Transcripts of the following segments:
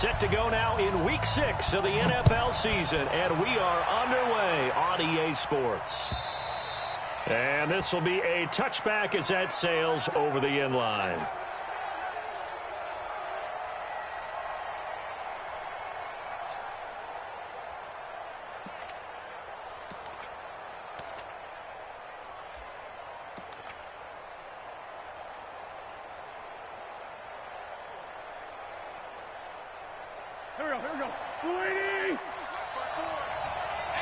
Set to go now in Week 6 of the NFL season, and we are underway on EA Sports. And this will be a touchback as that sails over the end line. Here we go. 280. Ain't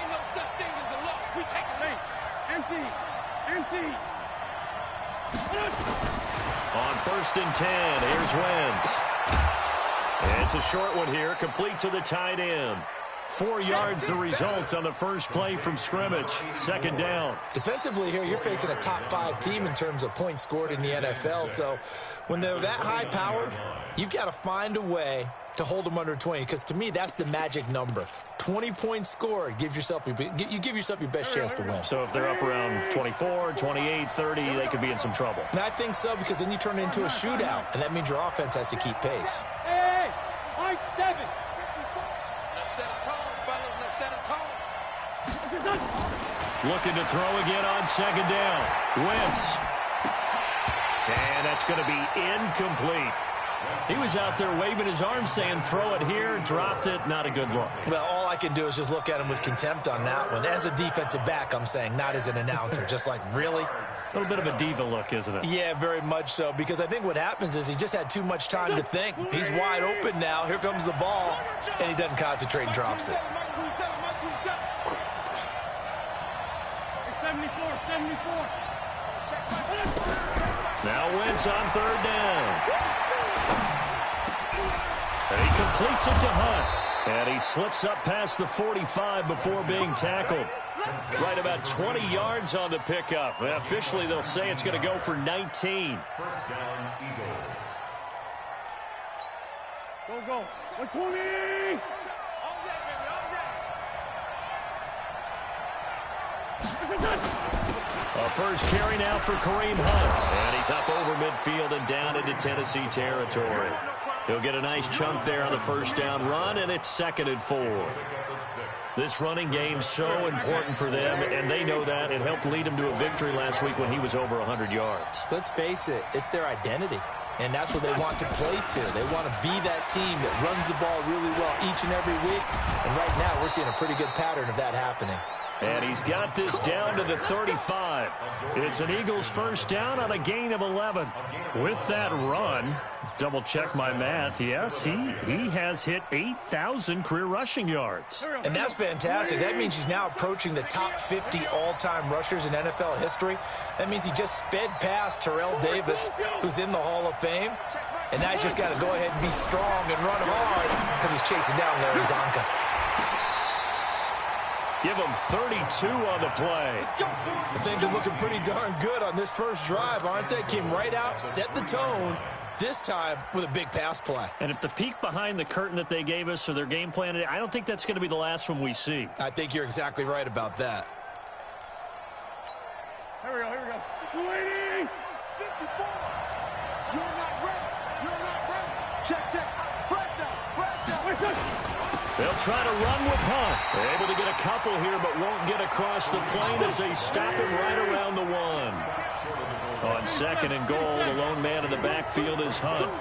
no such thing as a loss. We take it late. Empty. On 1st and 10, here's Wentz. It's a short one here, complete to the tight end. 4 yards the result on the first play from scrimmage. 2nd down. Defensively here, you're facing a top 5 team in terms of points scored in the NFL. So when they're that high-powered, you've got to find a way to hold them under 20, because to me, that's the magic number. 20 points scored, you give yourself your best chance to win. So if they're up around 24, 28, 30, they could be in some trouble. And I think so, because then you turn it into a shootout, and that means your offense has to keep pace. Hey, high 7. Let's set a tone, fellas. Let's set a tone. Looking to throw again on 2nd down. Wentz. And that's going to be incomplete. He was out there waving his arms saying, throw it here, dropped it, not a good look. Well, all I can do is just look at him with contempt on that one. As a defensive back, I'm saying, not as an announcer. Just like, really? A little bit of a diva look, isn't it? Yeah, very much so, because I think what happens is he just had too much time to think. He's wide open now. Here comes the ball, and he doesn't concentrate and drops it. 74. Now Wentz on 3rd down. And he completes it to Hunt. And he slips up past the 45 before being tackled. Right about 20 yards on the pickup. Well, officially, they'll say it's going to go for 19. First down, Eagles. Go. 120. A first carry now for Kareem Hunt. And he's up over midfield and down into Tennessee territory. He'll get a nice chunk there on the first down run, and it's 2nd and 4. This running game's so important for them, and they know that. It helped lead him to a victory last week when he was over 100 yards. Let's face it, it's their identity, and that's what they want to play to. They want to be that team that runs the ball really well each and every week, and right now we're seeing a pretty good pattern of that happening. And he's got this down to the 35. It's an Eagles first down on a gain of 11. With that run, double check my math, yes, he has hit 8,000 career rushing yards. And that's fantastic. That means he's now approaching the top 50 all-time rushers in NFL history. That means he just sped past Terrell Davis, who's in the Hall of Fame. And now he's just got to go ahead and be strong and run hard because he's chasing down Larry Zonka. Give him 32 on the play. Things are looking pretty darn good on this first drive, aren't they? Came right out, set the tone, this time with a big pass play. And if the peek behind the curtain that they gave us or their game plan, I don't think that's going to be the last one we see. I think you're exactly right about that. Here we go. 280. 54. You're not ready. Check. Flag down. They'll try to run with Hunt. They're able to get a couple here, but won't get across the plane as they stop him right around the 1. On 2nd and goal, the lone man in the backfield is Hunt.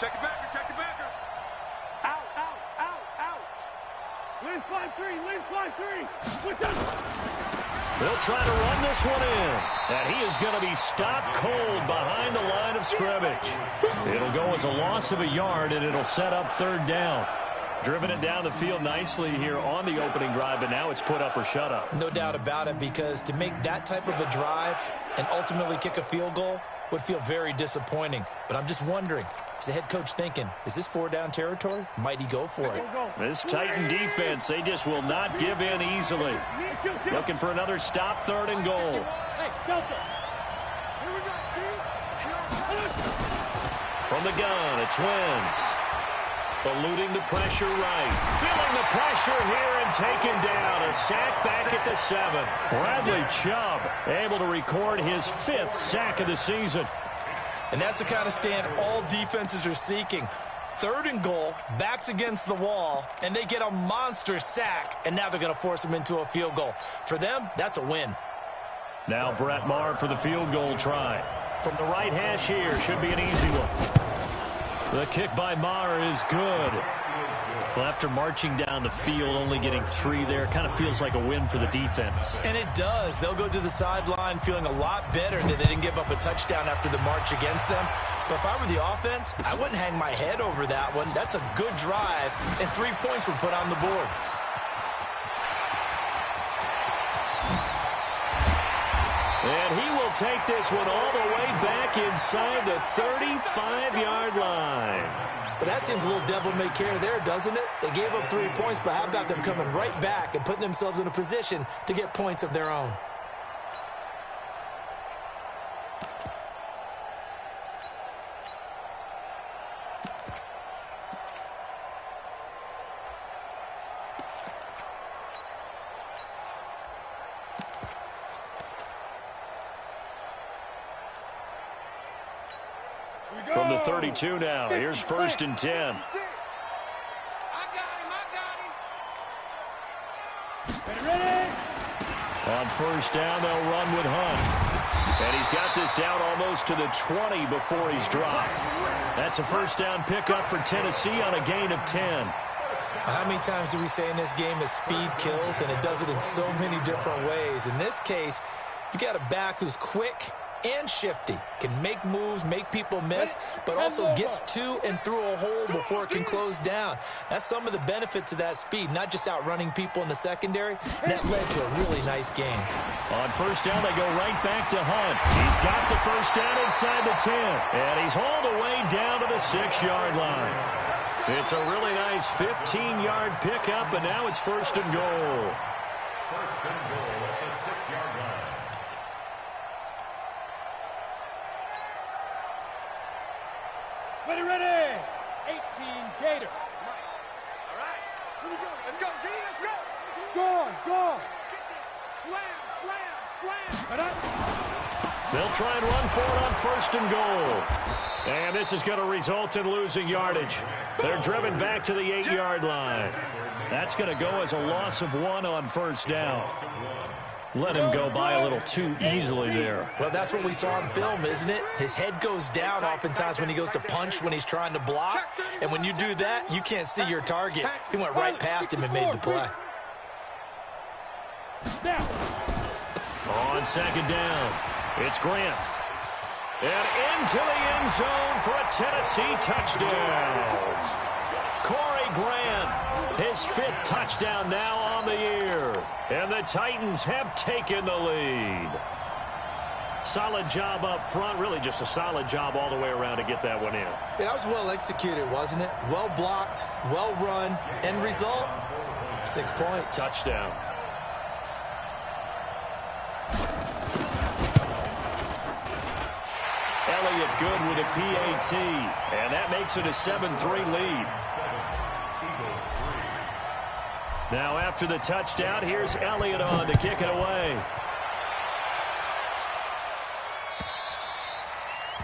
Check it backer. Out. Lane 5-3. They'll try to run this one in. And he is going to be stopped cold behind the line of scrimmage. It'll go as a loss of a yard, and it'll set up 3rd down. Driven it down the field nicely here on the opening drive, but now it's put up or shut up. No doubt about it, because to make that type of a drive and ultimately kick a field goal would feel very disappointing. But I'm just wondering, is the head coach thinking, is this 4-down territory? Might he go for it? This Titan defense, they just will not give in easily. Looking for another stop, 3rd and goal. From the gun, it's Wentz. Eluding the pressure right. Feeling the pressure here, and and taken down. A sack back at the 7. Bradley Chubb able to record his 5th sack of the season. And that's the kind of stand all defenses are seeking. 3rd and goal, backs against the wall, and they get a monster sack, and now they're going to force them into a field goal. For them, that's a win. Now Brett Maher for the field goal try. From the right hash here, should be an easy one. The kick by Maher is good. Well, after marching down the field, only getting 3 there, kind of feels like a win for the defense. And it does. They'll go to the sideline feeling a lot better that they didn't give up a touchdown after the march against them. But if I were the offense, I wouldn't hang my head over that one. That's a good drive, and 3 points were put on the board. And he will take this one all the way back inside the 35-yard line. But that seems a little devil-may-care there, doesn't it? They gave up 3 points, but how about them coming right back and putting themselves in a position to get points of their own? From the 32 now, here's 1st and 10. I got him. Ready? On 1st down, they'll run with Hunt. And he's got this down almost to the 20 before he's dropped. That's a 1st down pickup for Tennessee on a gain of 10. How many times do we say in this game that speed kills, and it does it in so many different ways? In this case, you got a back who's quick and shifty, can make moves, make people miss, but also gets to and through a hole before it can close down. That's some of the benefits of that speed, not just outrunning people in the secondary. That led to a really nice game. On 1st down, they go right back to Hunt. He's got the 1st down inside the 10, and he's hauled away down to the 6-yard line. It's a really nice 15-yard pickup, and now it's 1st and goal. 1st and goal at the 6-yard line. Ready. 18 Gator. All right. Here we go. Let's go, Z. Let's go. Go. Slam. They'll try and run for it on 1st and goal. And this is going to result in losing yardage. They're driven back to the 8-yard line. That's going to go as a loss of 1 on 1st down. Let him go by a little too easily there. Well, that's what we saw on film, isn't it? His head goes down oftentimes when he goes to punch, when he's trying to block. And when you do that, you can't see your target. He went right past him and made the play. On 2nd down, it's Grant. And into the end zone for a Tennessee touchdown. Corey Grant, his 5th touchdown now on the year. And the Titans have taken the lead. Solid job up front, really just a solid job all the way around to get that one in. Yeah, that was well executed, wasn't it? Well blocked, well run, end result, 6 points. Touchdown. Elliott good with a PAT, and that makes it a 7-3 lead. Now after the touchdown, here's Elliott on to kick it away.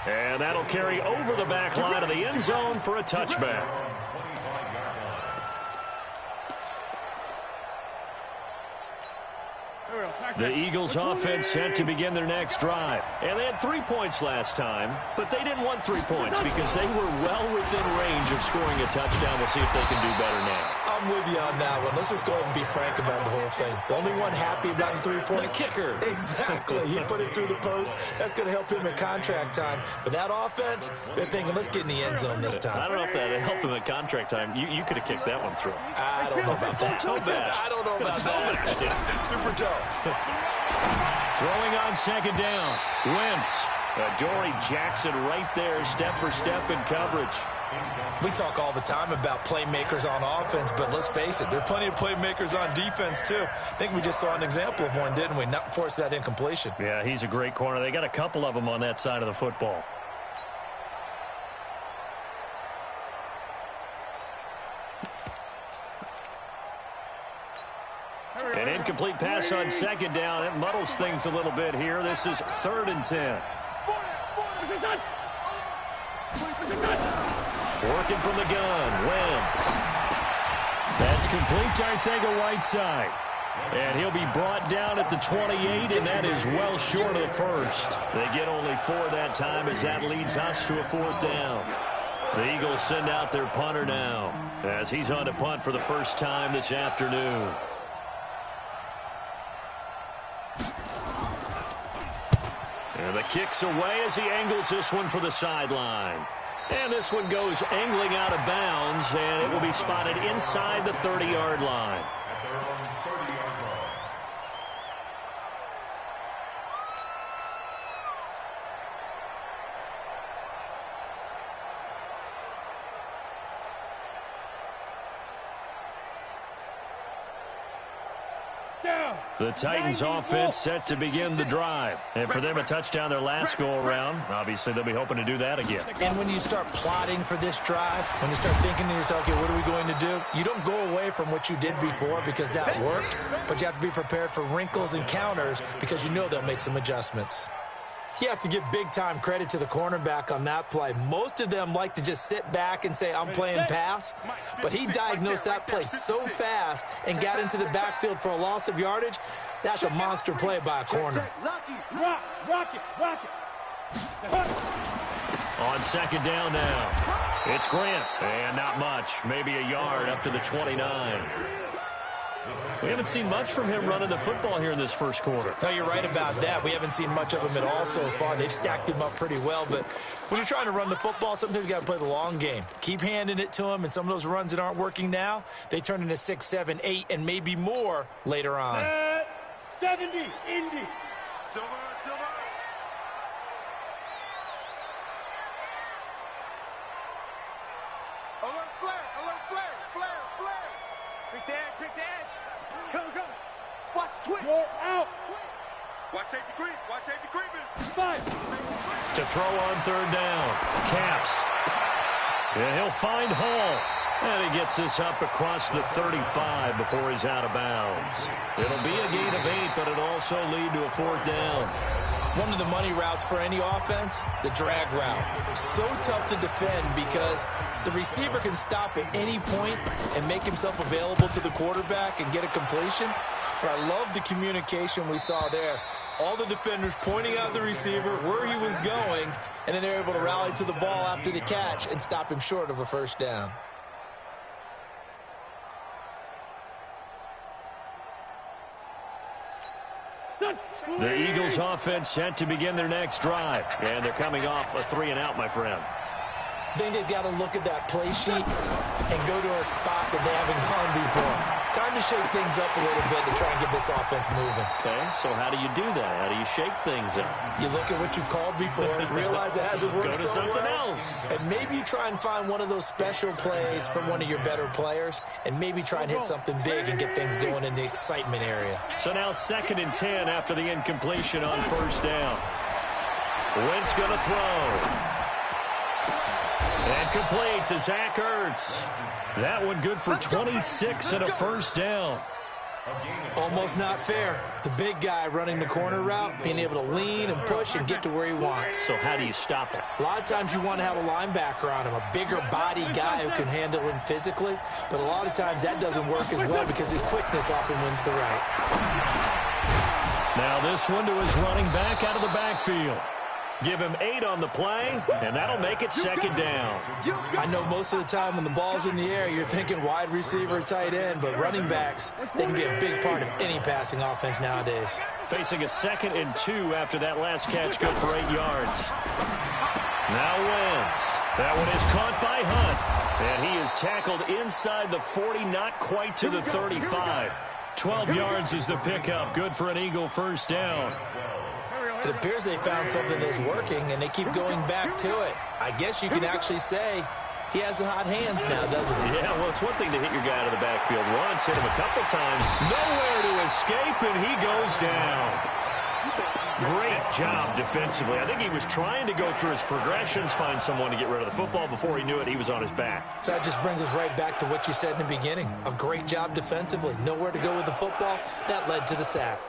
And that'll carry over the back line of the end zone for a touchback. The Eagles offense set to begin their next drive. And they had 3 points last time, but they didn't want 3 points because they were well within range of scoring a touchdown. We'll see if they can do better now. I'm with you on that one. Let's just go ahead and be frank about the whole thing. The only one happy about the 3-point? The kicker. Exactly. He put it through the post. That's going to help him in contract time. But that offense, they're thinking, let's get in the end zone this time. I don't know if that helped him at contract time. You could have kicked that one through. I don't know about that. Toe bash. I don't know about that. Super toe. Throwing on 2nd down. Wentz. Dory Jackson right there, step for step in coverage. We talk all the time about playmakers on offense, but let's face it, there are plenty of playmakers on defense, too. I think we just saw an example of one, didn't we? Not force that incompletion. Yeah, he's a great corner. They got a couple of them on that side of the football. incomplete pass on second down. It muddles things a little bit here. This is 3rd and 10. Working from the gun, Wentz. That's complete to Whiteside. And he'll be brought down at the 28, and that is well short of the first. They get only 4 that time as that leads us to a 4th down. The Eagles send out their punter now as he's on to punt for the first time this afternoon. And the kick's away as he angles this one for the sideline. And this one goes angling out of bounds, and it will be spotted inside the 30-yard line. The Titans offense set to begin the drive. And for them, a touchdown their last go-around. Obviously, they'll be hoping to do that again. And when you start plotting for this drive, when you start thinking to yourself, okay, what are we going to do? You don't go away from what you did before because that worked, but you have to be prepared for wrinkles and counters because you know they'll make some adjustments. You have to give big-time credit to the cornerback on that play. Most of them like to just sit back and say, I'm playing pass. But he diagnosed that play so fast and got into the backfield for a loss of yardage. That's a monster play by a corner. Rock it. On second down now, it's Grant. And not much, maybe a yard up to the 29. We haven't seen much from him running the football here in this first quarter. No, you're right about that. We haven't seen much of him at all so far. They've stacked him up pretty well. But when you're trying to run the football, sometimes you got to play the long game. Keep handing it to him, and some of those runs that aren't working now, they turn into 6, 7, 8, and maybe more later on. 70, Indy. Silver. Alert flare. Quick dash. Go. Watch twitch. You're out. Watch safety creeping. 5. To throw on third down. Caps. And he'll find Hall. And he gets this up across the 35 before he's out of bounds. It'll be a gain of 8, but it'll also lead to a 4th down. One of the money routes for any offense, the drag route. So tough to defend because the receiver can stop at any point and make himself available to the quarterback and get a completion. But I love the communication we saw there. All the defenders pointing out the receiver, where he was going, and then they're able to rally to the ball after the catch and stop him short of a first down. The Eagles offense set to begin their next drive. And they're coming off a 3-and-out, my friend. I think they've got to look at that play sheet and go to a spot that they haven't gone before. Time to shake things up a little bit to try and get this offense moving. Okay, so how do you do that? How do you shake things up? You look at what you called before, realize it hasn't worked Go to so something well, else. and maybe you try and find one of those special plays from one of your better players, and maybe try and hit something big and get things going in the excitement area. So now 2nd and 10 after the incompletion on first down. Wentz going to throw. And complete to Zach Ertz. That one good for 26 and a first down. Almost not fair. The big guy running the corner route, being able to lean and push and get to where he wants. So how do you stop it? A lot of times you want to have a linebacker on him, a bigger body guy who can handle him physically. But a lot of times that doesn't work as well because his quickness often wins the route. Now this one to his running back out of the backfield. Give him 8 on the play, and that'll make it 2nd down. I know most of the time when the ball's in the air, you're thinking wide receiver, tight end, but running backs, they can be a big part of any passing offense nowadays. Facing a 2nd and 2 after that last catch, good for 8 yards. Now Wentz. That one is caught by Hunt, and he is tackled inside the 40, not quite to the 35. 12 yards is the pickup, good for an Eagle first down. It appears they found something that's working, and they keep going back to it. I guess you can actually say he has the hot hands now, doesn't he? Yeah, well, it's one thing to hit your guy out of the backfield once, hit him a couple times. Nowhere to escape, and he goes down. Great job defensively. I think he was trying to go through his progressions, find someone to get rid of the football. Before he knew it, he was on his back. So that just brings us right back to what you said in the beginning. A great job defensively. Nowhere to go with the football. That led to the sack.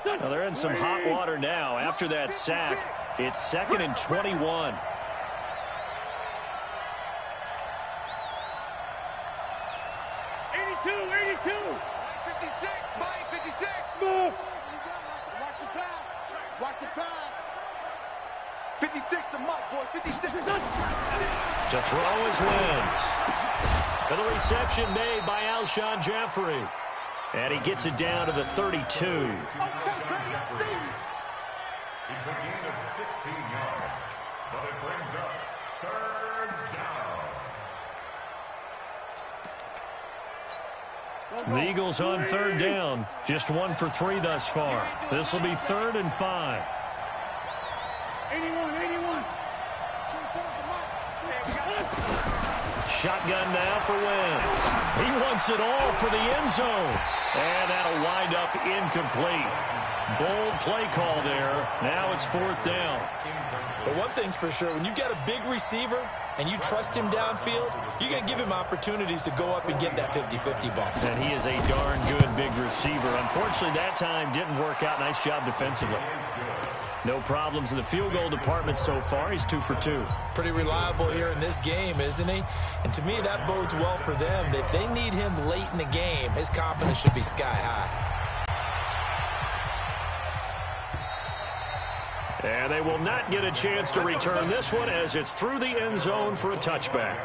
Well, they're in some hot water now. After that sack, it's 2nd and 21. Watch the pass. 56 the mark, boys. 56. To throw is Wentz. For the reception made by Alshon Jeffrey. And he gets it down to the 32. It's a gain of 16 yards, but it brings up 3rd down. The Eagles on 3rd down. Just 1 for 3 thus far. This will be 3rd and 5. 81. Shotgun now for Wentz. He wants it all for the end zone. And that'll wind up incomplete. Bold play call there. Now it's 4th down. But one thing's for sure, when you've got a big receiver and you trust him downfield, you're going to give him opportunities to go up and get that 50-50 ball. And he is a darn good big receiver. Unfortunately, that time didn't work out. Nice job defensively. No problems in the field goal department so far. He's 2 for 2. Pretty reliable here in this game, isn't he? And to me, that bodes well for them. If they need him late in the game, his confidence should be sky high. And they will not get a chance to return this one as it's through the end zone for a touchback.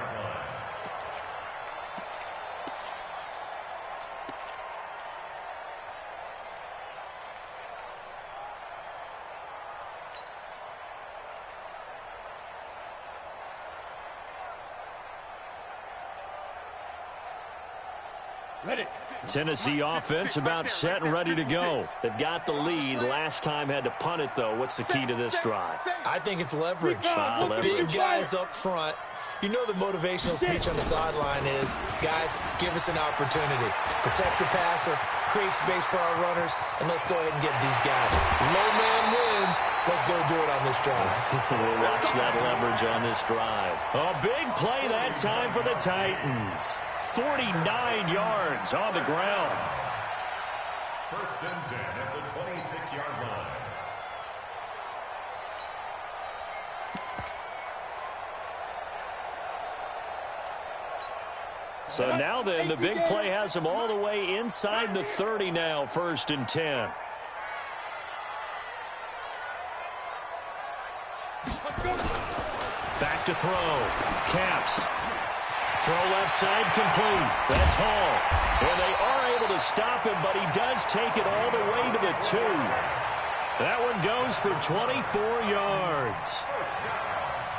Tennessee offense about set and ready to go. They've got the lead. Last time had to punt it, though. What's the key to this drive? I think it's leverage. Leverage. Big guys up front. You know the motivational speech on the sideline is, guys, give us an opportunity. Protect the passer, create space for our runners, and let's go ahead and get these guys. Low man wins. Let's go do it on this drive. We'll watch that leverage on this drive. A big play that time for the Titans. 49 yards on the ground. 1st and 10 at the 26-yard line. So now then, the big play has them all the way inside the 30 now, 1st and 10. Back to throw. Caps. Throw left side complete. That's Hall. And they are able to stop him, but he does take it all the way to the 2. That one goes for 24 yards.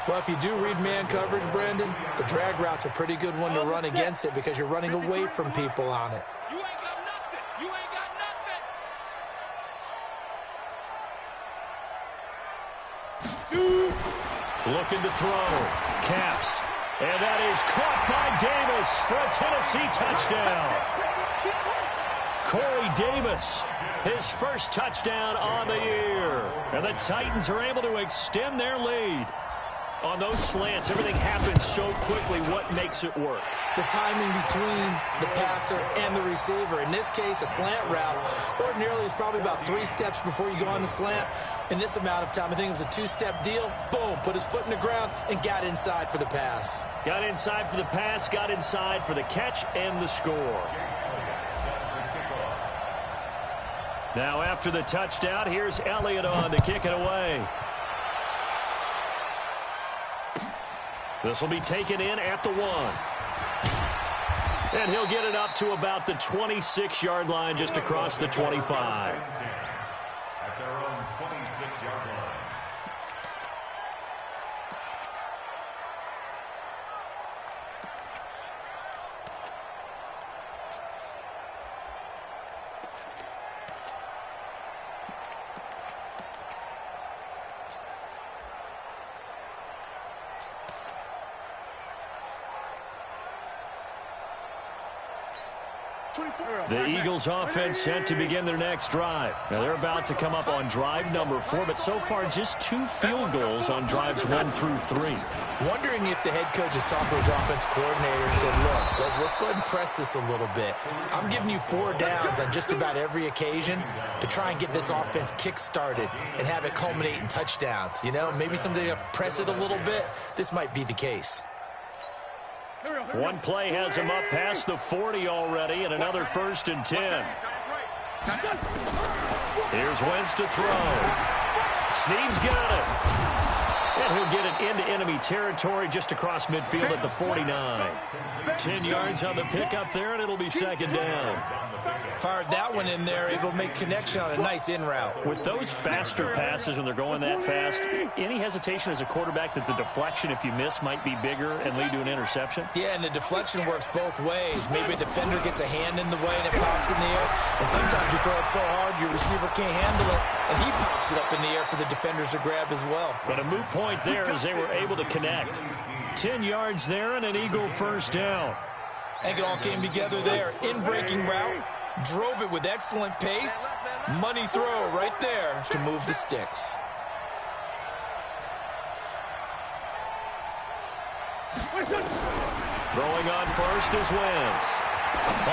Well, if you do read man coverage, Brandon, the drag route's a pretty good one to run against it because you're running away from people on it. You ain't got nothing. You ain't got nothing. Looking to throw. Caps. And that is caught by Davis for a Tennessee touchdown. Corey Davis, his first touchdown on the year. And the Titans are able to extend their lead. On those slants, everything happens so quickly. What makes it work? The timing between the passer and the receiver. In this case, a slant route ordinarily is probably about 3 steps before you go on the slant. In this amount of time, I think it was a 2-step deal. Boom, put his foot in the ground and got inside for the pass. Got inside for the pass, got inside for the catch and the score. Now after the touchdown, here's Elliott on to kick it away. This will be taken in at the 1. And he'll get it up to about the 26-yard line, just across the 25. At their own 26-yard line. The Eagles offense set to begin their next drive. Now they're about to come up on drive number 4, but so far just 2 field goals on drives 1 through 3. Wondering if the head coach has talked to his offense coordinator and said, look, let's go ahead and press this a little bit. I'm giving you 4 downs on just about every occasion to try and get this offense kick-started and have it culminate in touchdowns. You know, maybe someday to press it a little bit. This might be the case. One play has him up past the 40 already, and another 1st and 10. Here's Wentz to throw. Snead's got it. And he'll get it into enemy territory just across midfield at the 49. 10 yards on the pickup there, and it'll be 2nd down. Fired that one in there, able to make connection on a nice in route. With those faster passes, when they're going that fast, any hesitation as a quarterback that the deflection, if you miss, might be bigger and lead to an interception? Yeah, and the deflection works both ways. Maybe a defender gets a hand in the way and it pops in the air. And sometimes you throw it so hard your receiver can't handle it, and he pops it up in the air for the defenders to grab as well. But a moot point there as they were able to connect. 10 yards there and an Eagle 1st down. I think it all came together there. In-breaking route, drove it with excellent pace. Money throw right there to move the sticks. Throwing on first is Wentz.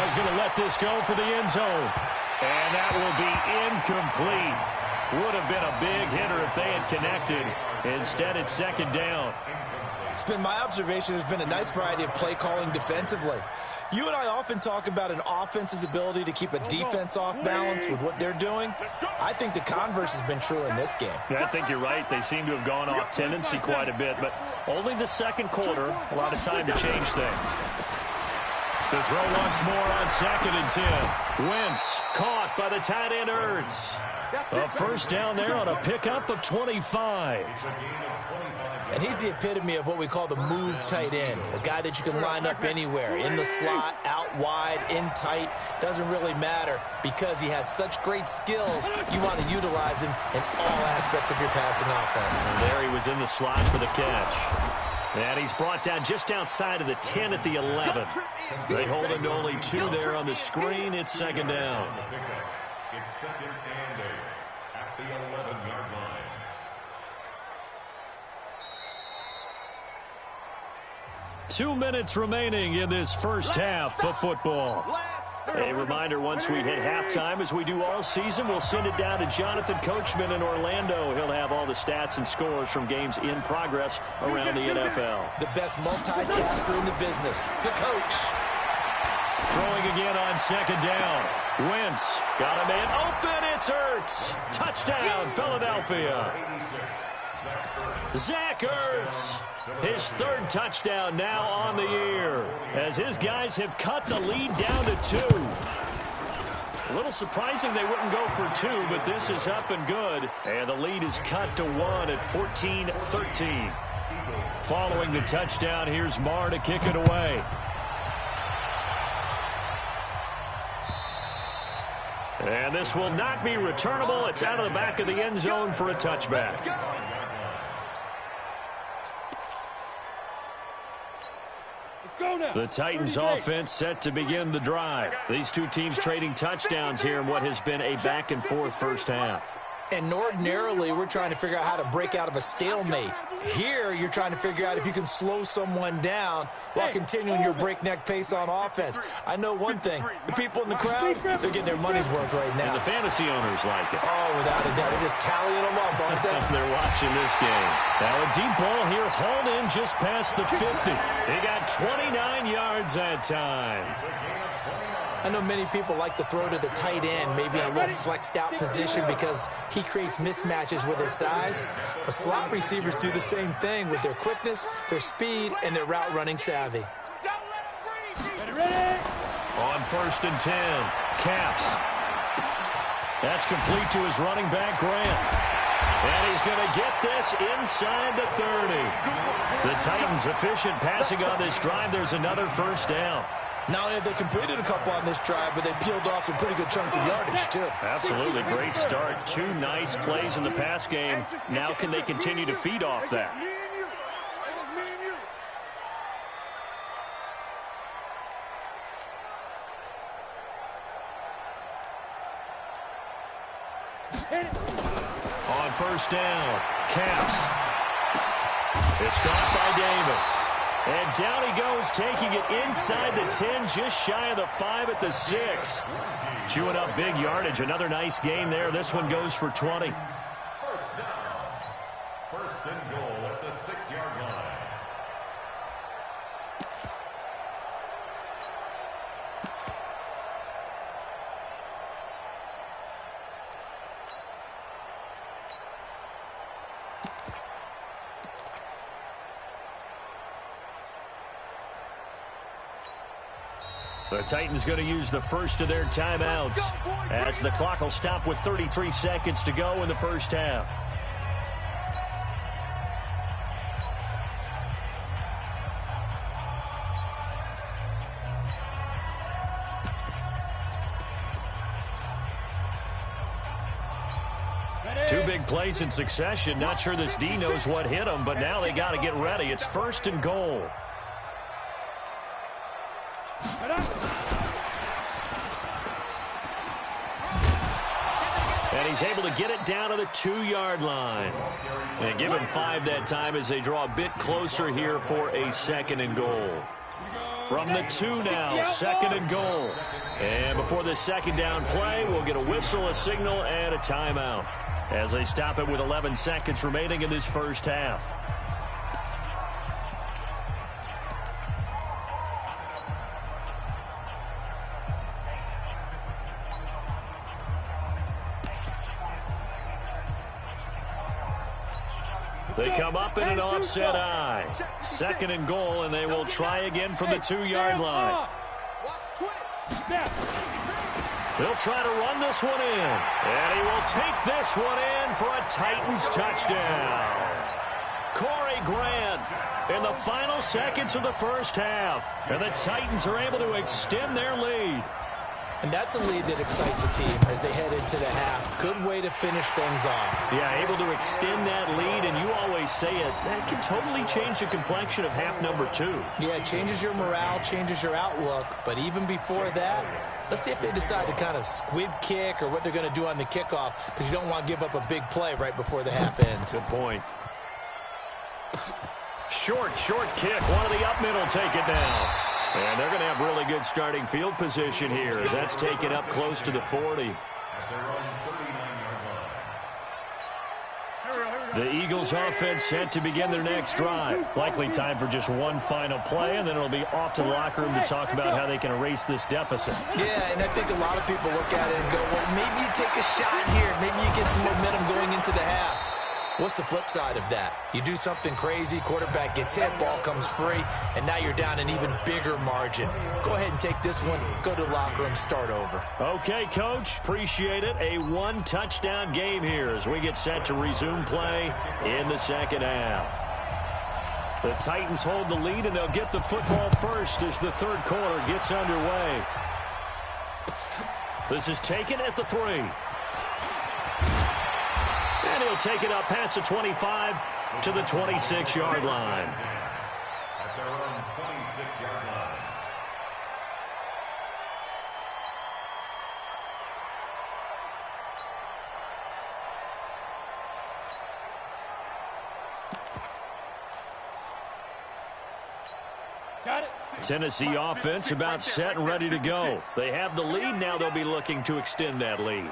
He's going to let this go for the end zone. And that will be incomplete. Would have been a big hitter if they had connected. Instead, it's 2nd down. It's been my observation there's been a nice variety of play calling defensively. You and I often talk about an offense's ability to keep a defense off balance with what they're doing. I think the converse has been true in this game. Yeah, I think you're right. They seem to have gone off tendency quite a bit, but only the 2nd quarter, a lot of time to change things. To throw once more on 2nd and 10. Wentz caught by the tight end Ertz. A 1st down there on a pickup of 25. And he's the epitome of what we call the move tight end, a guy that you can line up anywhere, in the slot, out wide, in tight, doesn't really matter because he has such great skills. You want to utilize him in all aspects of your passing offense. And there he was in the slot for the catch. And he's brought down just outside of the 10 at the 11. They hold him to only 2 there on the screen. It's 2nd down. It's 2nd and 8 at the 11-yard line. Two minutes remaining in this first half of football. A reminder, once we hit halftime, as we do all season, we'll send it down to Jonathan Coachman in Orlando. He'll have all the stats and scores from games in progress around the NFL. The best multitasker in the business, the coach. Throwing again on 2nd down. Wentz got a man open. It's Ertz. Touchdown, Philadelphia. Zach Ertz. His 3rd touchdown now on the year, as his guys have cut the lead down to 2. A little surprising they wouldn't go for 2, but this is up and good. And the lead is cut to 1 at 14-13. Following the touchdown, here's Marr to kick it away. And this will not be returnable. It's out of the back of the end zone for a touchback. The Titans offense set to begin the drive. These two teams trading touchdowns here in what has been a back-and-forth first half. And ordinarily, we're trying to figure out how to break out of a stalemate. Here, you're trying to figure out if you can slow someone down while continuing your breakneck pace on offense. I know one thing. The people in the crowd, they're getting their money's worth right now. And the fantasy owners like it. Oh, without a doubt. They're just tallying them up, aren't they? They're watching this game. Now a deep ball here, hauled in just past the 50. He got 29 yards that time. I know many people like to throw to the tight end, maybe in a little flexed out position because he creates mismatches with his size. But slot receivers do the same thing with their quickness, their speed, and their route running savvy. On 1st and 10, Caps. That's complete to his running back, Grant. And he's going to get this inside the 30. The Titans efficient passing on this drive. There's another 1st down. Not only have they completed a couple on this drive, but they peeled off some pretty good chunks of yardage, too. Absolutely. Great start. 2 nice plays in the pass game. Now can they continue to feed off that? On first down, Caps. It's caught by Davis. And down he goes, taking it inside the 10, just shy of the 5 at the 6. Chewing up big yardage. Another nice gain there. This one goes for 20. First down. First and goal at the 6-yard line. The Titans going to use the first of their timeouts as the clock will stop with 33 seconds to go in the first half. Two big plays in succession. Not sure this D knows what hit them, but now they got to get ready. It's first and goal. And he's able to get it down to the 2-yard line. And give him 5 that time as they draw a bit closer here for a second and goal. From the 2 now, second and goal. And before the second down play, we'll get a whistle, a signal, and a timeout as they stop it with 11 seconds remaining in this first half. They come up in an offset eye. Second and goal, and they will try again from the 2-yard line. They'll try to run this one in. And he will take this one in for a Titans touchdown. Corey Grant in the final seconds of the first half. And the Titans are able to extend their lead. And that's a lead that excites a team as they head into the half. Good way to finish things off. Yeah, able to extend that lead, and you always say it, that can totally change the complexion of half number 2. Yeah, it changes your morale, changes your outlook. But even before that, let's see if they decide to kind of squib kick or what they're going to do on the kickoff, because you don't want to give up a big play right before the half ends. Good point. Short kick. One of the up middle take it down. And they're going to have really good starting field position here as that's taken up close to the 40. The Eagles offense set to begin their next drive. Likely time for just one final play, and then it'll be off to the locker room to talk about how they can erase this deficit. Yeah, and I think a lot of people look at it and go, well, maybe you take a shot here. Maybe you get some momentum going into the half. What's the flip side of that? You do something crazy, quarterback gets hit, ball comes free, and now you're down an even bigger margin. Go ahead and take this one, go to the locker room, start over. Okay, Coach, appreciate it. A 1-touchdown game here as we get set to resume play in the second half. The Titans hold the lead, and they'll get the football first as the third quarter gets underway. This is taken at the 3. And he'll take it up past the 25 to the 26-yard line. At their own 26-yard line. Got it. Tennessee offense about set and ready to go. They have the lead. Now they'll be looking to extend that lead.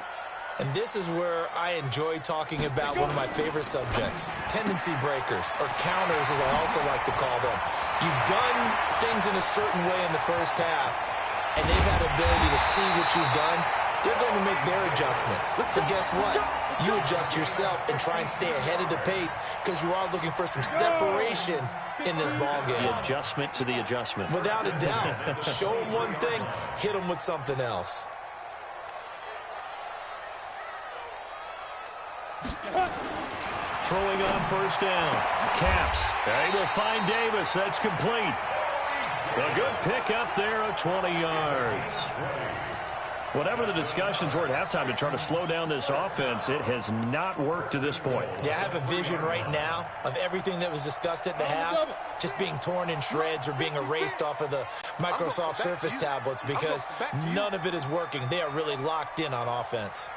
And this is where I enjoy talking about one of my favorite subjects, tendency breakers, or counters as I also like to call them. You've done things in a certain way in the first half, and they've had the ability to see what you've done. They're going to make their adjustments. So guess what? You adjust yourself and try and stay ahead of the pace because you are looking for some separation in this ballgame. The adjustment to the adjustment. Without a doubt. Show them one thing, hit them with something else. Throwing on first down. Caps. They will find Davis. That's complete. A good pickup there of 20 yards. Whatever the discussions were at halftime to try to slow down this offense, it has not worked to this point. Yeah, I have a vision right now of everything that was discussed at the half just being torn in shreds or being erased off of the Microsoft Surface tablets because none of it is working. They are really locked in on offense.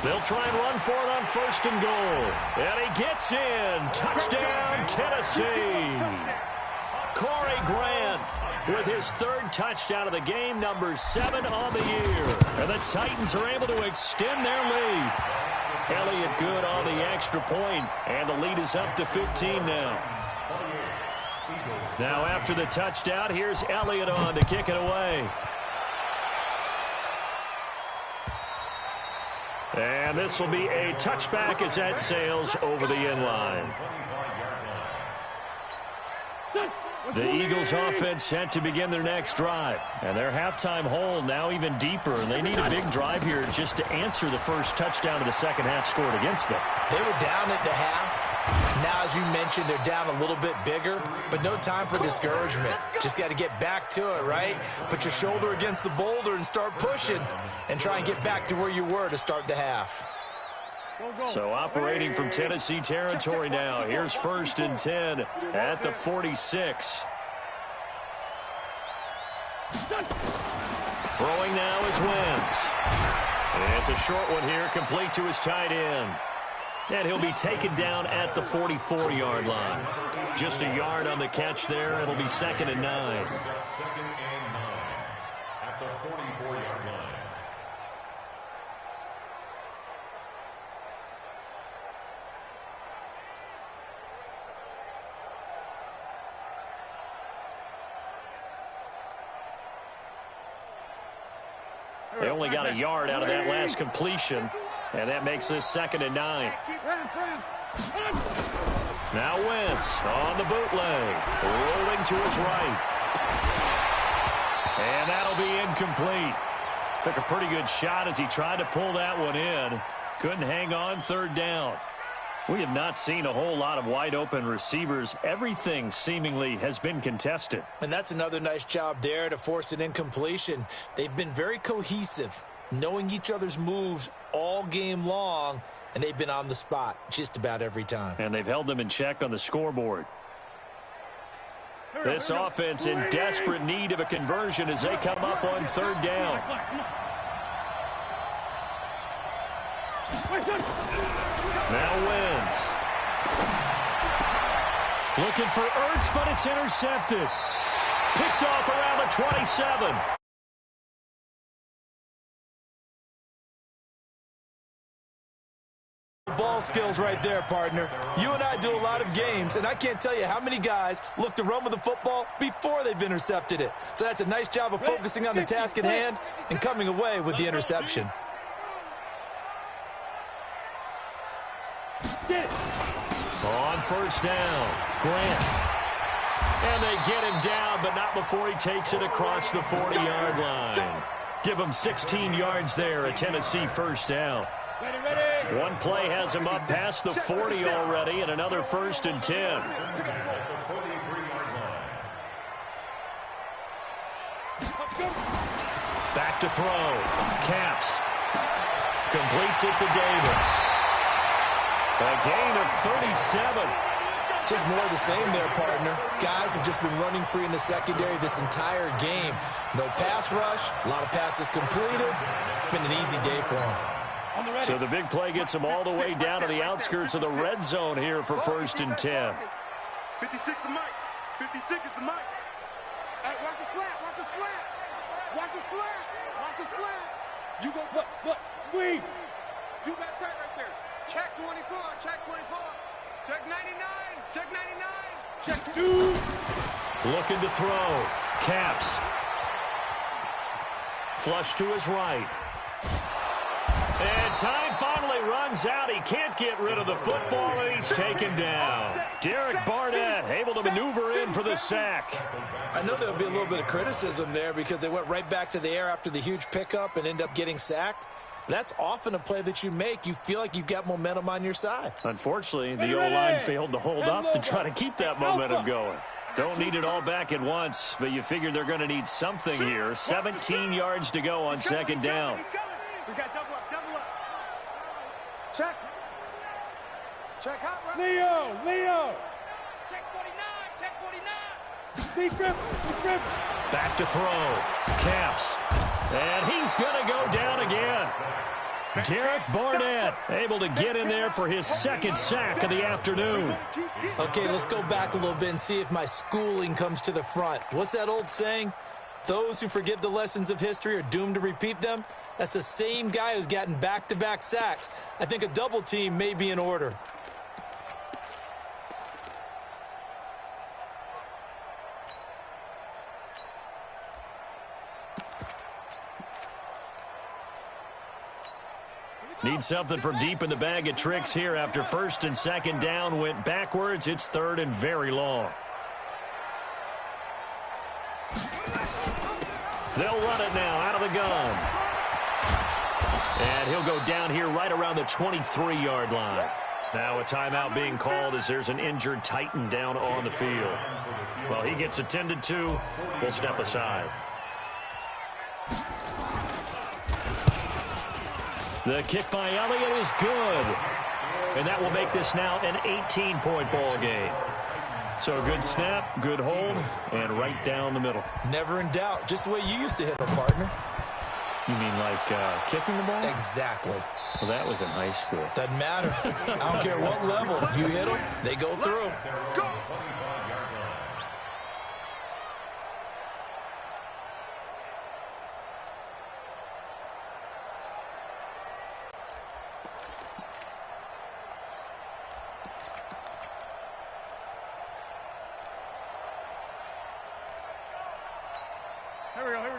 They'll try and run for it on 1st and goal. And he gets in. Touchdown, Tennessee. Corey Grant with his 3rd touchdown of the game, number 7 on the year. And the Titans are able to extend their lead. Elliott good on the extra point, and the lead is up to 15 now. Now after the touchdown, here's Elliott on to kick it away. And this will be a touchback as that sails over the end line. The Eagles offense set to begin their next drive. And their halftime hole now even deeper. And they need a big drive here just to answer the first touchdown of the second half scored against them. They were down at the half. Now, as you mentioned, they're down a little bit bigger, but no time for discouragement. Just got to get back to it, right? Put your shoulder against the boulder and start pushing and try and get back to where you were to start the half. So operating from Tennessee territory now. Here's 1st and 10 at the 46. Throwing now is Wentz. And it's a short one here, complete to his tight end. And he'll be taken down at the 44-yard line. Just a yard on the catch there. It'll be 2nd and 9. 2nd and 9 at the 44-yard line. They only got a yard out of that last completion, and that makes this 2nd and 9. Now Wentz on the bootleg, rolling to his right. And that'll be incomplete. Took a pretty good shot as he tried to pull that one in. Couldn't hang on, 3rd down. We have not seen a whole lot of wide-open receivers. Everything seemingly has been contested. And that's another nice job there to force an incompletion. They've been very cohesive, knowing each other's moves all game long, and they've been on the spot just about every time. And they've held them in check on the scoreboard. This offense in desperate need of a conversion as they come up on 3rd down. Now Wentz. Looking for Ertz, but it's intercepted. Picked off around the 27. Ball skills right there, partner. You and I do a lot of games, and I can't tell you how many guys look to run with the football before they've intercepted it. So that's a nice job of focusing on the task at hand and coming away with the interception. On 1st down, Grant. And they get him down, but not before he takes it across the 40-yard line. Give him 16 yards there, a Tennessee 1st down. One play has him up past the 40 already, and another 1st and 10. Back to throw. Caps. Completes it to Davis. A gain of 37. Just more of the same there, partner. Guys have just been running free in the secondary this entire game. No pass rush, a lot of passes completed. Been an easy day for them. So the big play gets them all the way down to the outskirts of the red zone here for 1st and 10. 56 the mic. 56 is the mic. Hey, watch the slant. Watch the slant. Watch the slant. Watch the slant. You go look. Squeeze. You got tight right there. Check 24. Check 24. Check 99. Check 99. Check 2. Looking to throw. Caps. Flush to his right. And time finally runs out. He can't get rid of the football, and he's taken down. Derek Barnett able to maneuver in for the sack. I know there'll be a little bit of criticism there because they went right back to the air after the huge pickup and end up getting sacked. That's often a play that you make. You feel like you've got momentum on your side. Unfortunately, the O-line failed to hold up to try to keep that momentum going. Don't need it all back at once, but you figure they're going to need something here. 17 yards to go on 2nd down. We got double up. Check. Check hot right. Leo. Check 49. Check 49. Deep grip. Back to throw. Caps. And he's going to go down again. Derek Barnett able to get in there for his second sack of the afternoon. Okay, let's go back a little bit and see if my schooling comes to the front. What's that old saying? Those who forget the lessons of history are doomed to repeat them. That's the same guy who's gotten back-to-back sacks. I think a double team may be in order. Need something from deep in the bag of tricks here after first and second down went backwards. It's third and very long. They'll run it now out of the gun. And he'll go down here right around the 23-yard line. Now a timeout being called as there's an injured Titan down on the field. Well, he gets attended to. We'll step aside. The kick by Elliott is good. And that will make this now an 18-point ball game. So a good snap, good hold, and right down the middle. Never in doubt. Just the way you used to hit them, partner. You mean like kicking the ball? Exactly. Well, that was in high school. Doesn't matter. I don't care what level. You hit them, they go through. Go!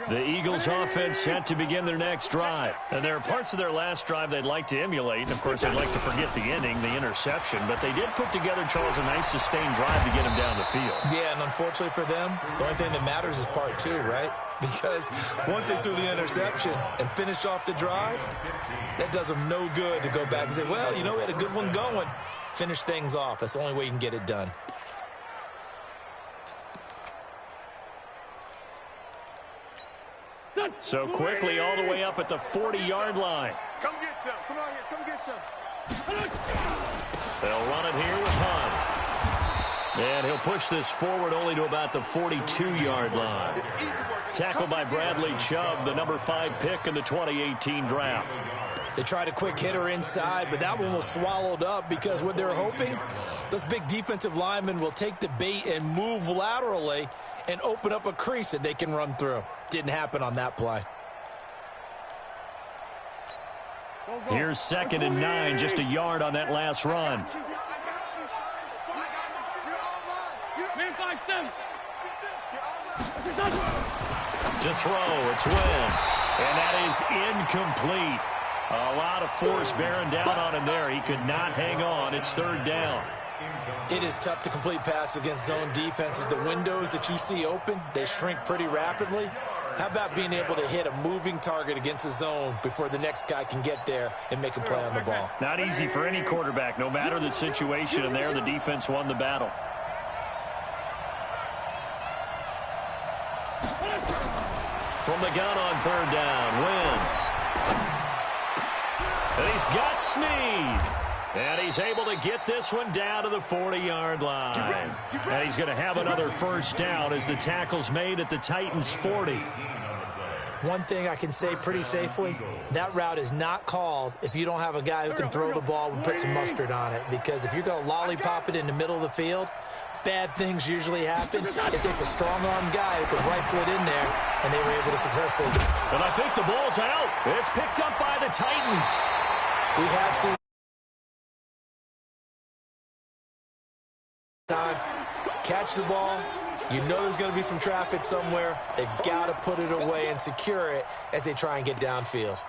The Eagles offense set to begin their next drive. And there are parts of their last drive they'd like to emulate. And, of course, they'd like to forget the ending, the interception. But they did put together, Charles, a nice sustained drive to get him down the field. Yeah, and unfortunately for them, the only thing that matters is part two, right? Because once they threw the interception and finished off the drive, that does them no good to go back and say, well, you know, we had a good one going. Finish things off. That's the only way you can get it done. So quickly all the way up at the 40-yard line. Come get some. Come on here. Come get some. They'll run it here with Hunt. And he'll push this forward only to about the 42-yard line. Tackled by Bradley Chubb, the number 5 pick in the 2018 draft. They tried a quick hitter inside, but that one was swallowed up because what they're hoping, those big defensive linemen will take the bait and move laterally and open up a crease that they can run through. Didn't happen on that play. Here's 2nd and 9, just a yard on that last run. To throw, it's Wentz. And that is incomplete. A lot of force bearing down on him there. He could not hang on. It's 3rd down. It is tough to complete passes against zone defenses. The windows that you see open, they shrink pretty rapidly. How about being able to hit a moving target against a zone before the next guy can get there and make a play on the ball? Not easy for any quarterback, no matter the situation, and there the defense won the battle. From the gun on 3rd down, Wentz. And he's got Snead. And he's able to get this one down to the 40-yard line. And he's going to have another first down as the tackle's made at the Titans' 40. One thing I can say pretty safely, that route is not called if you don't have a guy who can throw the ball and put some mustard on it. Because if you're going to lollipop it in the middle of the field, bad things usually happen. It takes a strong-arm guy who can rifle it in there, and they were able to successfully. And I think the ball's out. It's picked up by the Titans. We have seen time. Catch the ball. You know there's going to be some traffic somewhere. They've got to put it away and secure it as they try and get downfield.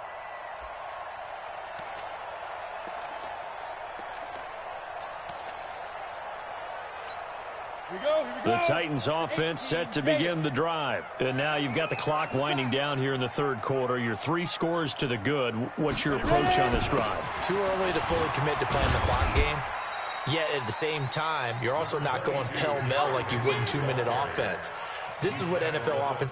The Titans offense set to begin the drive. And now you've got the clock winding down here in the 3rd quarter. You're 3 scores to the good. What's your approach on this drive? Too early to fully commit to playing the clock game. Yet at the same time, you're also not going pell-mell like you would in 2-minute offense. This is what NFL offense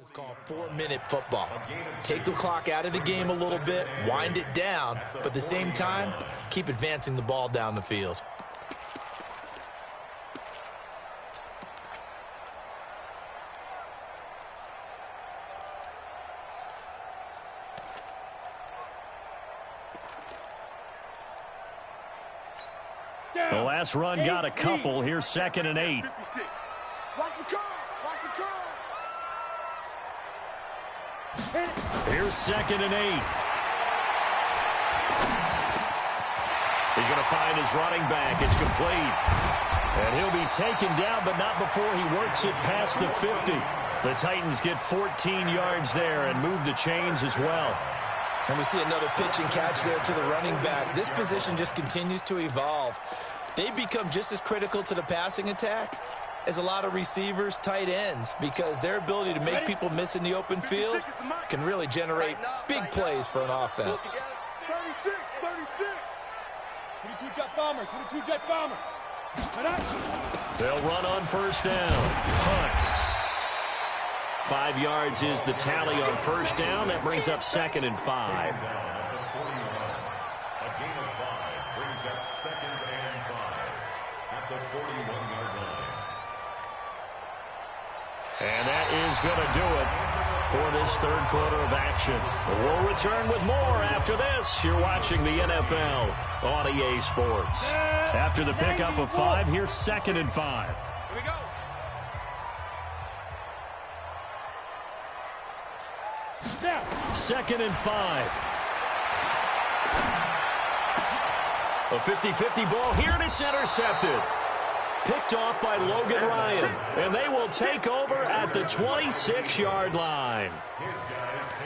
It's called 4-minute football. Take the clock out of the game a little bit, wind it down, but at the same time, keep advancing the ball down the field. The last run got a couple. Here's 2nd and 8. 56. Watch the curl. Watch the curl. Here's 2nd and 8. He's going to find his running back. It's complete. And he'll be taken down, but not before he works it past the 50. The Titans get 14 yards there and move the chains as well. And we see another pitch and catch there to the running back. This position just continues to evolve. They become just as critical to the passing attack as a lot of receivers, tight ends, because their ability to make people miss in the open field can really generate big plays for an offense. 36, 36. 22 jet bomber, 22 jet bomber. They'll run on first down. Punt. 5 yards is the tally on first down. That brings up 2nd and 5. A gain of 5 brings up 2nd and 5 at the 41-yard line. And that is going to do it for this third quarter of action. We'll return with more after this. You're watching the NFL on EA Sports. After the pickup of 5, here's 2nd and 5. Here we go. Yeah. 2nd and 5. A 50-50 ball here, and it's intercepted. Picked off by Logan Ryan, and they will take over at the 26-yard line.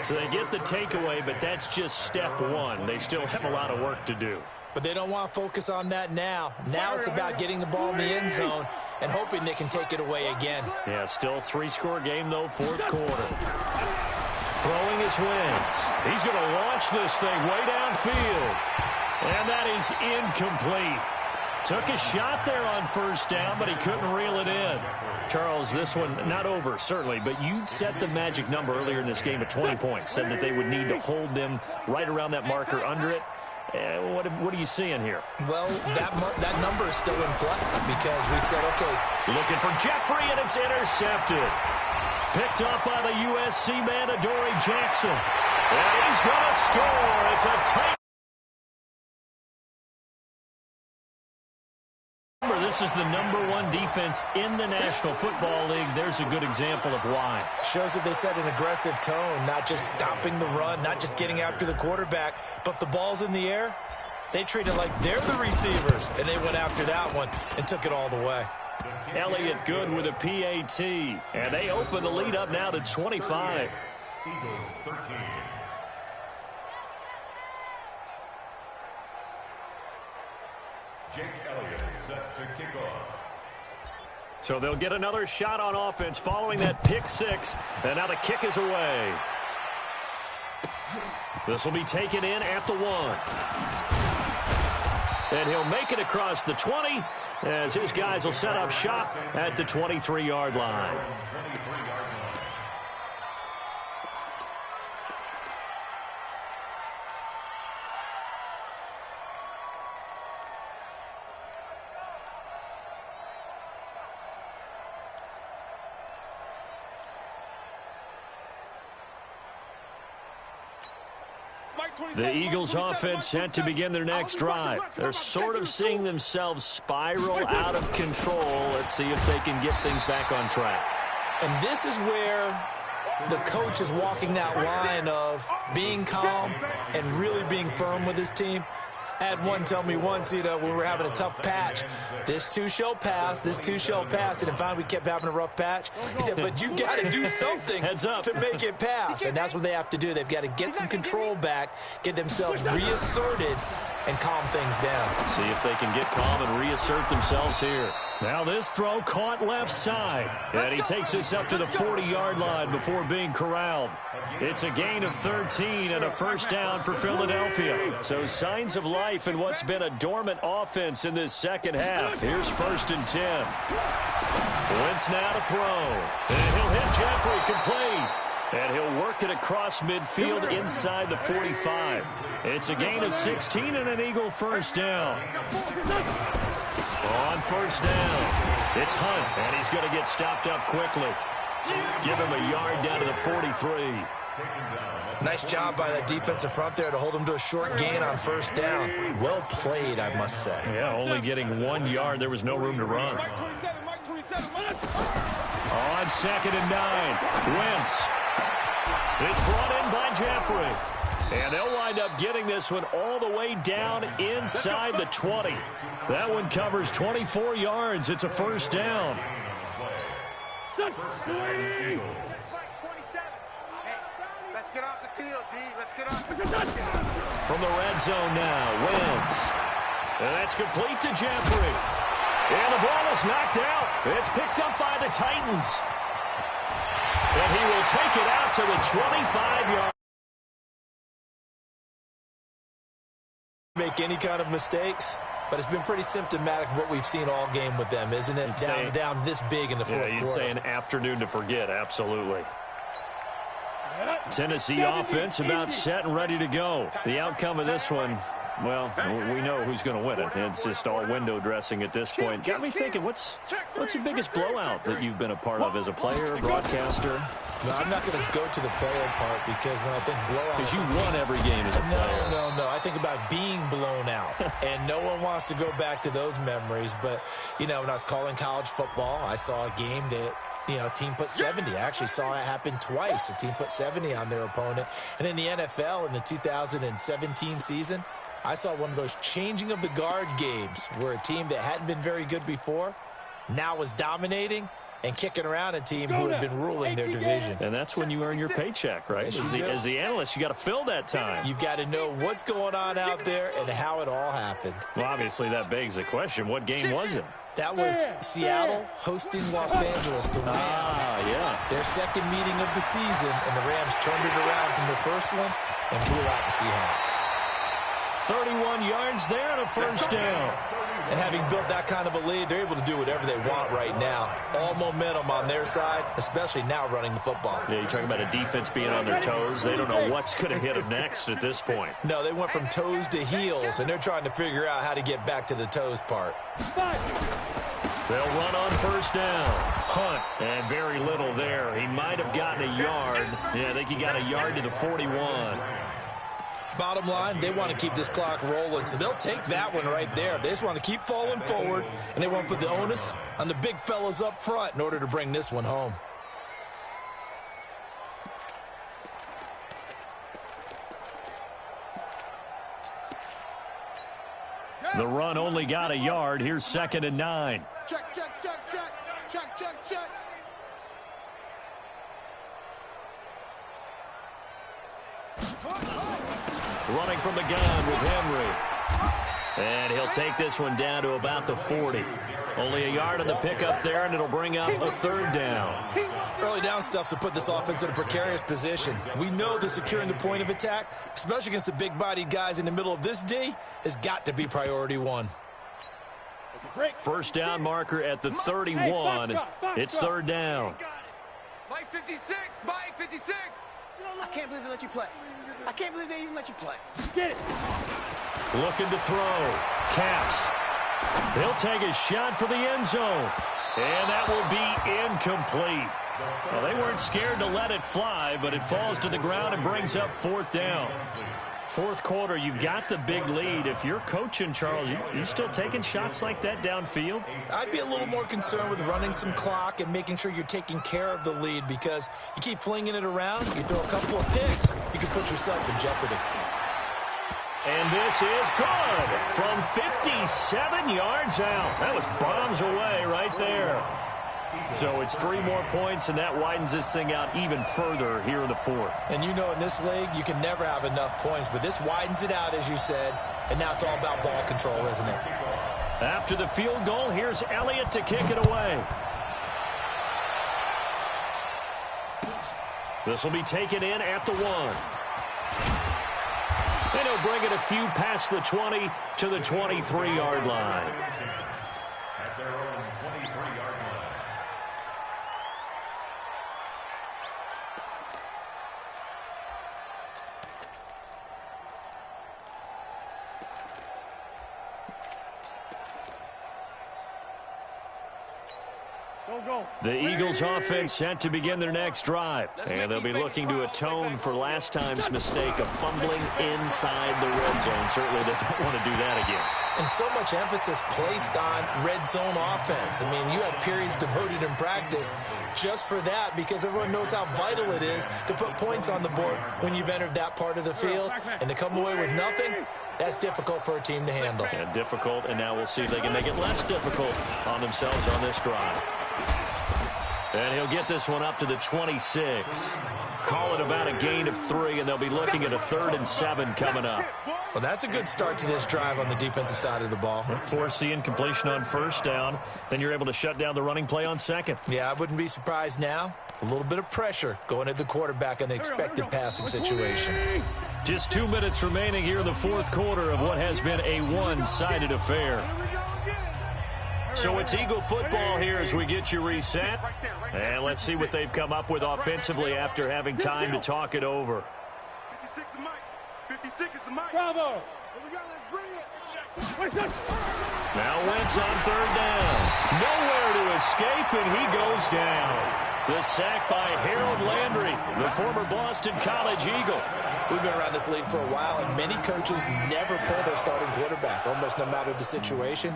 So they get the takeaway, but that's just step one. They still have a lot of work to do. But they don't want to focus on that now. Now it's about getting the ball in the end zone and hoping they can take it away again. Yeah, still 3-score game, though, fourth quarter. Throwing his Wentz. He's going to launch this thing way downfield. And that is incomplete. Took a shot there on first down, but he couldn't reel it in. Charles, this one not over, certainly, but you set the magic number earlier in this game at 20 points. Said that they would need to hold them right around that marker under it. What are you seeing here? Well, that number is still in play because we said, okay. Looking for Jeffrey, and it's intercepted. Picked up by the USC man, Adoree Jackson. And he's going to score. It's a tight. This is the #1 defense in the National Football League. There's a good example of why. Shows that they set an aggressive tone, not just stopping the run, not just getting after the quarterback, but the ball's in the air. They treat it like they're the receivers, and they went after that one and took it all the way. Elliott Good with a PAT, and they open the lead up now to 25. Eagles 13. Jake Elliott set to kick off. So they'll get another shot on offense following that pick six, and now the kick is away. This will be taken in at the 1. And he'll make it across the 20 as his guys will set up shop at the 23-yard line. The Eagles offense set to begin their next drive. They're sort of seeing themselves spiral out of control. Let's see if they can get things back on track. And this is where the coach is walking that line of being calm and really being firm with his team. I had one tell me once, when we were having a tough patch, this too shall pass, this too shall pass. And finally we kept having a rough patch. He said, but you got to do something to make it pass. And that's what they have to do. They've got to get some control back, get themselves reasserted, and calm things down. See if they can get calm and reassert themselves here. Now this throw caught left side. And he takes this up to the 40-yard line before being corralled. It's a gain of 13 and a first down for Philadelphia. So signs of life in what's been a dormant offense in this second half. Here's 1st and 10. Wentz now to throw. And he'll hit Jeffrey complete. And he'll work it across midfield inside the 45. It's a gain of 16 and an Eagle first down. On first down, it's Hunt, and he's going to get stopped up quickly. Give him a yard down to the 43. Nice job by that defensive front there to hold him to a short gain on first down. Well played, I must say. Yeah, only getting 1 yard. There was no room to run. On second and 9, Wentz. It's brought in by Jeffrey. And they'll wind up getting this one all the way down inside the 20. That one covers 24 yards. It's a first down. Let's get off the field, D. Let's get off the field. From the red zone now, Wentz. And that's complete to Jeffrey. And the ball is knocked out. It's picked up by the Titans. And he will take it out to the 25-yard. Make any kind of mistakes, but it's been pretty symptomatic of what we've seen all game with them, isn't it? Down this big in the fourth quarter. Yeah, you'd say an afternoon to forget, absolutely. Tennessee offense about set and ready to go. The outcome of this one, well, we know who's going to win it. It's just all window dressing at this point. Got me thinking, what's the biggest blowout that you've been a part of as a player, broadcaster? No, I'm not going to go to the player part because when I think blowout... Because you won every game as a player. No. I think about being blown out. And no one wants to go back to those memories. But, you know, when I was calling college football, I saw a game that... You know, a team put 70. I actually saw it happen twice. A team put 70 on their opponent. And in the NFL, in the 2017 season, I saw one of those changing of the guard games where a team that hadn't been very good before now was dominating and kicking around a team who had been ruling their division. And that's when you earn your paycheck, right? As the analyst, you got to fill that time. You've got to know what's going on out there and how it all happened. Well, obviously, that begs the question, what game was it? That was Seattle hosting Los Angeles, the Rams. Yeah. Their second meeting of the season, and the Rams turned it around from the first one and blew out the Seahawks. 31 yards there and a first down. And having built that kind of a lead, they're able to do whatever they want right now. All momentum on their side, especially now running the football. Yeah, you're talking about a defense being on their toes. They don't know what's going to hit them next at this point. No, they went from toes to heels, and they're trying to figure out how to get back to the toes part. They'll run on first down. Hunt, and very little there. He might have gotten a yard. Yeah, I think he got a yard to the 41. Bottom line, they want to keep this clock rolling, so they'll take that one right there. They just want to keep falling forward, and they want to put the onus on the big fellas up front in order to bring this one home. The run only got a yard. Here's second and 9. Check, check, check, check. Check, check, check. Running from the gun with Henry. And he'll take this one down to about the 40. Only a yard on the pickup there, and it'll bring up a third down. Early down stuff to put this offense in a precarious position. We know that securing the point of attack, especially against the big-bodied guys in the middle of this D, has got to be priority one. First down marker at the 31. It's third down. Mike 56, Mike 56. I can't believe they let you play. I can't believe they even let you play. Get it. Looking to throw. Caps. He'll take a shot for the end zone. And that will be incomplete. Well, they weren't scared to let it fly, but it falls to the ground and brings up fourth down. Fourth quarter, you've got the big lead. If you're coaching, Charles, you still taking shots like that downfield? I'd be a little more concerned with running some clock and making sure you're taking care of the lead, because you keep flinging it around, you throw a couple of picks, you can put yourself in jeopardy. And this is good from 57 yards out. That was bombs away right there. So it's 3 more points, and that widens this thing out even further here in the fourth. And you know, in this league, you can never have enough points, but this widens it out, as you said, and now it's all about ball control, isn't it? After the field goal, here's Elliott to kick it away. This will be taken in at the 1. And he'll bring it a few past the 20 to the 23-yard line. At their own 23-yard line. The Eagles offense set to begin their next drive. And they'll be looking to atone for last time's mistake of fumbling inside the red zone. Certainly they don't want to do that again. And so much emphasis placed on red zone offense. I mean, you have periods devoted in practice just for that because everyone knows how vital it is to put points on the board when you've entered that part of the field. And to come away with nothing, that's difficult for a team to handle. Yeah, difficult, and now we'll see if they can make it less difficult on themselves on this drive. And he'll get this one up to the 26. Call it about a gain of 3, and they'll be looking at a 3rd and 7 coming up. Well, that's a good start to this drive on the defensive side of the ball. Force the incompletion on 1st down. Then you're able to shut down the running play on 2nd. Yeah, I wouldn't be surprised now. A little bit of pressure going at the quarterback in the expected passing situation. Just 2 minutes remaining here in the 4th quarter of what has been a one-sided affair. So it's Eagle football here as we get you reset. And let's see what they've come up with offensively after having time to talk it over. 56 is Mike. 56 is the Mike. Bravo. Here we go. Let's bring it. Now Wentz on 3rd down. Nowhere to escape, and he goes down. The sack by Harold Landry, the former Boston College Eagle. We've been around this league for a while, and many coaches never pull their starting quarterback, almost no matter the situation.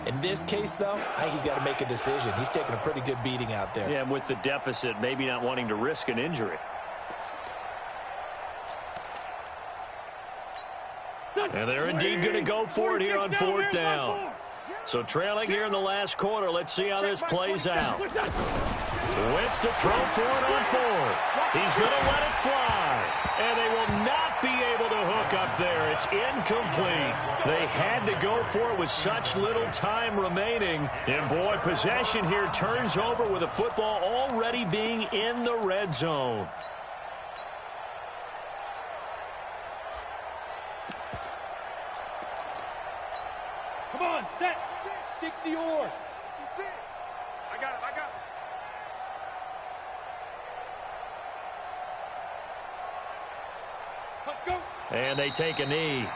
In this case, though, I think he's got to make a decision. He's taking a pretty good beating out there. Yeah, and with the deficit, maybe not wanting to risk an injury. And they're indeed going to go for it here on 4th down. So trailing here in the last quarter, let's see how this plays out. Wentz to throw for it on 4th. He's going to let it fly. And they will not be able to hook up there. It's incomplete. They had to go for it with such little time remaining. And boy, possession here turns over with the football already being in the red zone. Come on, set. 60 or. I got it. Go. And they take a knee. Here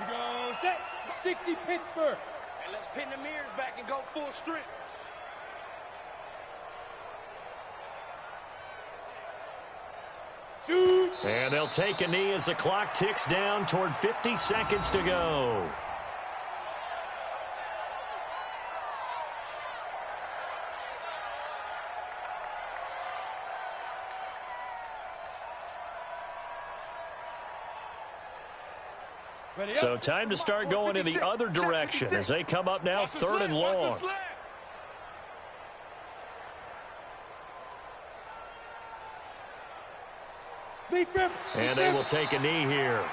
we go, set. 60 Pittsburgh. And let's pin the mirrors back and go full strength. Shoot. And they'll take a knee as the clock ticks down toward 50 seconds to go. So time to start going in the other direction as they come up now 3rd and long. And they will take a knee here.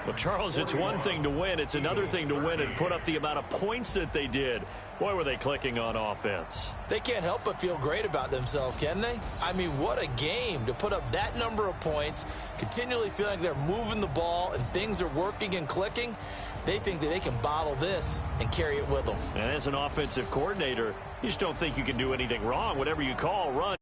Well, Charles, it's one thing to win. It's another thing to win and put up the amount of points that they did. Boy, were they clicking on offense. They can't help but feel great about themselves, can they? I mean, what a game to put up that number of points, continually feeling like they're moving the ball and things are working and clicking. They think that they can bottle this and carry it with them. And as an offensive coordinator, you just don't think you can do anything wrong. Whatever you call, run.